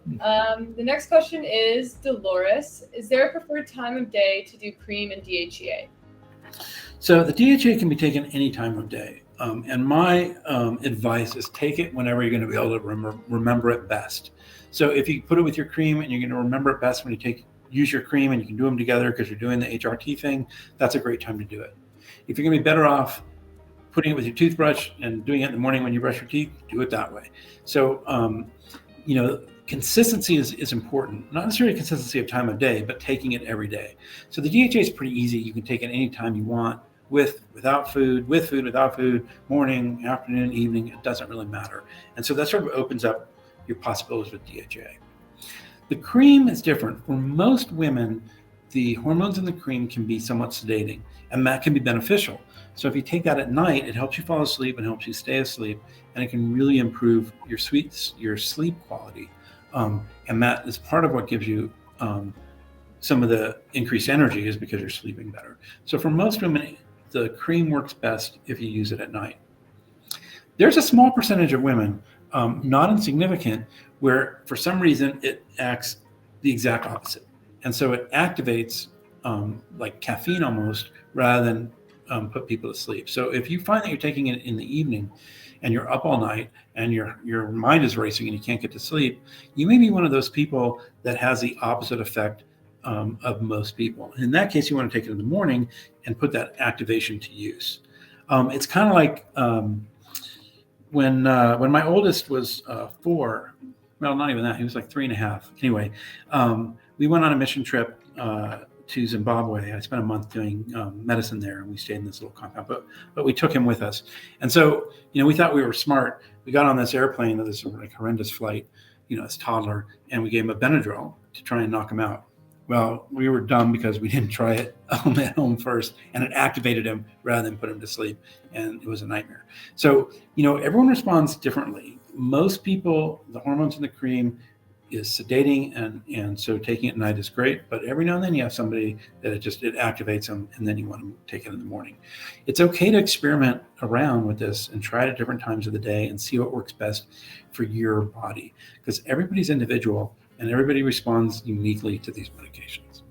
The next question is Dolores. Is there a preferred time of day to do cream and DHEA? So the DHA can be taken any time of day. And my advice is take it whenever you're going to be able to remember it best. So if you put it with your cream and you're going to remember it best when you use your cream and you can do them together because you're doing the HRT thing, that's a great time to do it. If you're going to be better off putting it with your toothbrush and doing it in the morning when you brush your teeth, do it that way. So, consistency is important. Not necessarily consistency of time of day, but taking it every day. So the DHA is pretty easy. You can take it anytime you want, without food, with food, without food, morning, afternoon, evening, it doesn't really matter. And so that sort of opens up your possibilities with DHA. The cream is different. For most women, the hormones in the cream can be somewhat sedating, and that can be beneficial. So if you take that at night, it helps you fall asleep and helps you stay asleep, and it can really improve your sleep quality. And that is part of what gives you some of the increased energy is because you're sleeping better. So for most women, the cream works best if you use it at night. There's a small percentage of women, not insignificant, where for some reason it acts the exact opposite. And so it activates like caffeine almost rather than put people to sleep. So if you find that you're taking it in the evening and you're up all night and your mind is racing and you can't get to sleep, you may be one of those people that has the opposite effect of most people. In that case, you want to take it in the morning and put that activation to use. It's kind of like when my oldest was 4. Well, not even that. He was like 3.5. Anyway, we went on a mission trip to Zimbabwe. I spent a month doing medicine there, and we stayed in this little compound. But we took him with us, and so we thought we were smart. We got on this airplane, this like horrendous flight, this toddler, and we gave him a Benadryl to try and knock him out. Well, we were dumb because we didn't try it at home first, and it activated him rather than put him to sleep, and it was a nightmare. So, everyone responds differently. Most people, the hormones in the cream is sedating, and so taking it at night is great, but every now and then you have somebody that it activates them, and then you want to take it in the morning. It's okay to experiment around with this and try it at different times of the day and see what works best for your body, because everybody's individual and everybody responds uniquely to these medications.